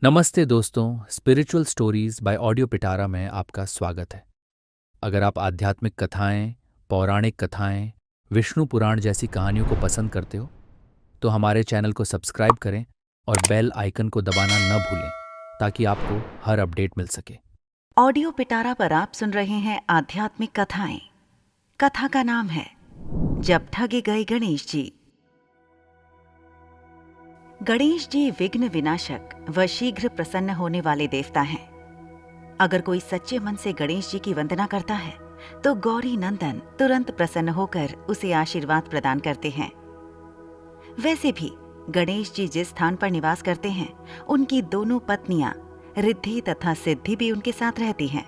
नमस्ते दोस्तों, spiritual stories bye audio पिटारा में आपका स्वागत है। अगर आप आध्यात्मिक कथाएं, पौराणिक कथाएं, विष्णु पुराण जैसी कहानियों को पसंद करते हो, तो हमारे चैनल को सब्सक्राइब करें और बेल आइकन को दबाना न भूलें ताकि आपको हर अपडेट मिल सके। ऑडियो पिटारा पर आप सुन रहे हैं आध्यात्मिक कथाएं। कथा का नाम है जब ठगे गए गणेश जी। गणेश जी विघ्न विनाशक व शीघ्र प्रसन्न होने वाले देवता हैं। अगर कोई सच्चे मन से गणेश जी की वंदना करता है तो गौरी नंदन तुरंत प्रसन्न होकर उसे आशीर्वाद प्रदान करते हैं। वैसे भी गणेश जी जिस स्थान पर निवास करते हैं, उनकी दोनों पत्नियां रिद्धि तथा सिद्धि भी उनके साथ रहती हैं।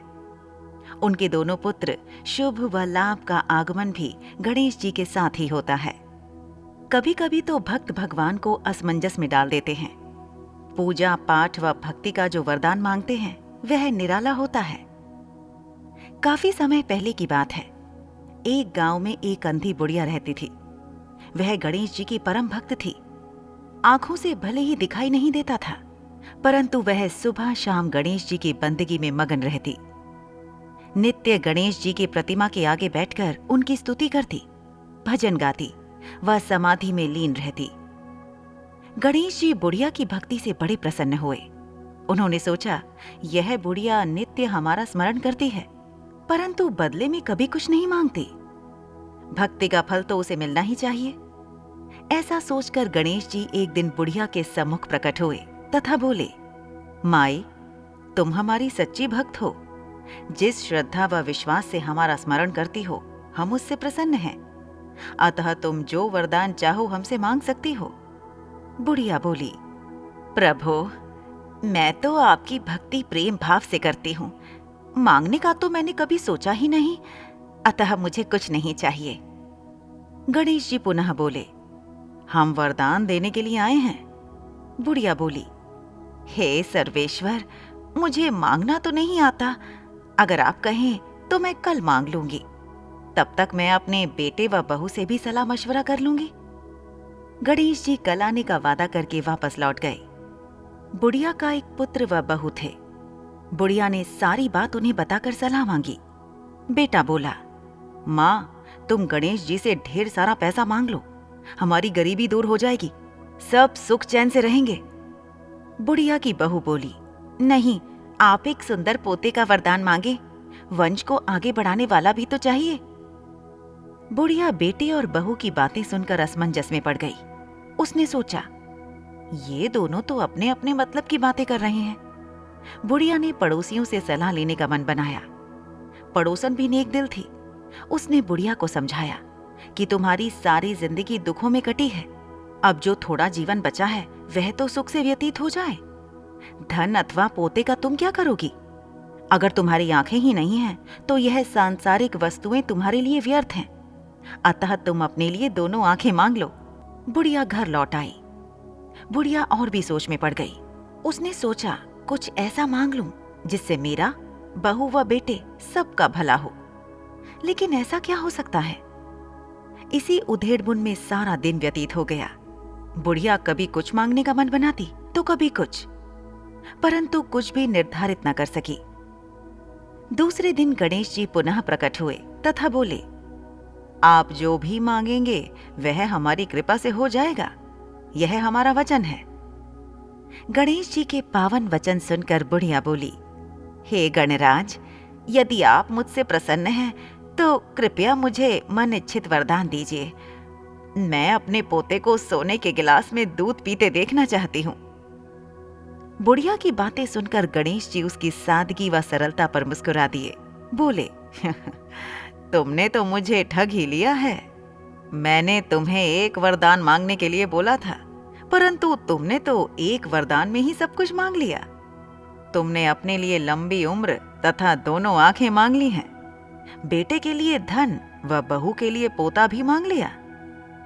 उनके दोनों पुत्र शुभ व लाभ का आगमन भी गणेश जी के साथ ही होता है। कभी कभी तो भक्त भगवान को असमंजस में डाल देते हैं। पूजा पाठ व भक्ति का जो वरदान मांगते हैं वह निराला होता है। काफी समय पहले की बात है। एक गांव में एक अंधी बुढ़िया रहती थी। वह गणेश जी की परम भक्त थी। आंखों से भले ही दिखाई नहीं देता था, परंतु वह सुबह शाम गणेश जी की बंदगी में मगन रहती। नित्य गणेश जी की प्रतिमा के आगे बैठकर उनकी स्तुति करती, भजन गाती व समाधि में लीन रहती। गणेश जी बुढ़िया की भक्ति से बड़े प्रसन्न हुए। उन्होंने सोचा, यह बुढ़िया नित्य हमारा स्मरण करती है, परंतु बदले में कभी कुछ नहीं मांगती। भक्ति का फल तो उसे मिलना ही चाहिए। ऐसा सोचकर गणेश जी एक दिन बुढ़िया के सम्मुख प्रकट हुए तथा बोले, माई, तुम हमारी सच्ची भक्त हो। जिस श्रद्धा व विश्वास से हमारा स्मरण करती हो, हम उससे प्रसन्न हैं। अतः तुम जो वरदान चाहो हमसे मांग सकती हो। बुढ़िया बोली, प्रभु, मैं तो आपकी भक्ति प्रेम भाव से करती हूँ। मांगने का तो मैंने कभी सोचा ही नहीं, अतः मुझे कुछ नहीं चाहिए। गणेश जी पुनः बोले, हम वरदान देने के लिए आए हैं। बुढ़िया बोली, हे सर्वेश्वर, मुझे मांगना तो नहीं आता। अगर आप कहें तो मैं कल मांग लूंगी। तब तक मैं अपने बेटे व बहू से भी सलाह मशवरा कर लूंगी। गणेश जी कल आने का वादा करके वापस लौट गए। बुढ़िया का एक पुत्र व बहू थे। बुढ़िया ने सारी बात उन्हें बताकर सलाह मांगी। बेटा बोला, माँ, तुम गणेश जी से ढेर सारा पैसा मांग लो, हमारी गरीबी दूर हो जाएगी, सब सुख चैन से रहेंगे। बुढ़िया की बहू बोली, नहीं, आप एक सुंदर पोते का वरदान मांगे, वंश को आगे बढ़ाने वाला भी तो चाहिए। बुढ़िया बेटे और बहू की बातें सुनकर असमंजस में पड़ गई। उसने सोचा, ये दोनों तो अपने अपने मतलब की बातें कर रहे हैं। बुढ़िया ने पड़ोसियों से सलाह लेने का मन बनाया। पड़ोसन भी नेक दिल थी। उसने बुढ़िया को समझाया कि तुम्हारी सारी जिंदगी दुखों में कटी है। अब जो थोड़ा जीवन बचा है वह तो सुख से व्यतीत हो जाए। धन अथवा पोते का तुम क्या करोगी? अगर तुम्हारी आंखें ही नहीं हैं, तो यह सांसारिक वस्तुएं तुम्हारे लिए व्यर्थ हैं। अतः तुम अपने लिए दोनों आंखें मांग लो। बुढ़िया घर लौट आई। बुढ़िया और भी सोच में पड़ गई। उसने सोचा, कुछ ऐसा मांग लूं जिससे मेरा, बहू व बेटे सबका भला हो। लेकिन ऐसा क्या हो सकता है? इसी उधेड़बुन में सारा दिन व्यतीत हो गया। बुढ़िया कभी कुछ मांगने का मन बनाती तो कभी कुछ, परंतु कुछ भी निर्धारित न कर सकी। दूसरे दिन गणेश जी पुनः प्रकट हुए तथा बोले, आप जो भी मांगेंगे वह हमारी कृपा से हो जाएगा, यह हमारा वचन है। गणेश जी के पावन वचन सुनकर बुढ़िया बोली, हे गणराज, यदि आप मुझसे प्रसन्न हैं तो कृपया मुझे मन इच्छित वरदान दीजिए। मैं अपने पोते को सोने के गिलास में दूध पीते देखना चाहती हूँ। बुढ़िया की बातें सुनकर गणेश जी उसकी सादगी व सरलता पर मुस्कुरा दिए। बोले, तुमने तो मुझे ठग ही लिया है। मैंने तुम्हें एक वरदान मांगने के लिए बोला था, परंतु तुमने तो एक वरदान में ही सब कुछ मांग लिया। तुमने अपने लिए लंबी उम्र तथा दोनों आंखें मांग ली हैं। बेटे के लिए धन व बहू के लिए पोता भी मांग लिया।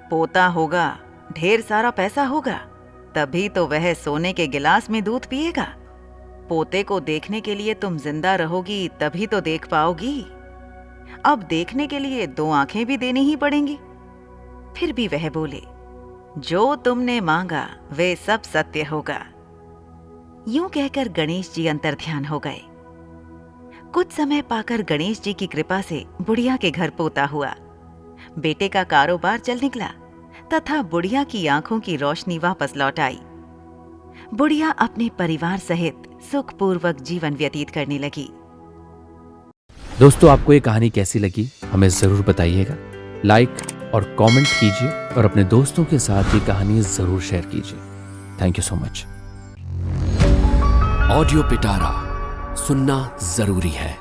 पोता होगा, ढेर सारा पैसा होगा, तभी तो वह सोने के गिलास में दूध पिएगा। पोते को देखने के लिए तुम जिंदा रहोगी, तभी तो देख पाओगी। अब देखने के लिए दो आंखें भी देनी ही पड़ेंगी। फिर भी वह बोले, जो तुमने मांगा वे सब सत्य होगा। यूं कहकर गणेश जी अंतर्ध्यान हो गए। कुछ समय पाकर गणेश जी की कृपा से बुढ़िया के घर पोता हुआ। बेटे का कारोबार चल निकला तथा बुढ़िया की आंखों की रोशनी वापस लौट आई। बुढ़िया अपने परिवार सहित सुखपूर्वक जीवन व्यतीत करने लगी। दोस्तों, आपको ये कहानी कैसी लगी हमें ज़रूर बताइएगा। लाइक और कमेंट कीजिए और अपने दोस्तों के साथ ये कहानी ज़रूर शेयर कीजिए। Thank you so much. Audio पिटारा सुनना जरूरी है।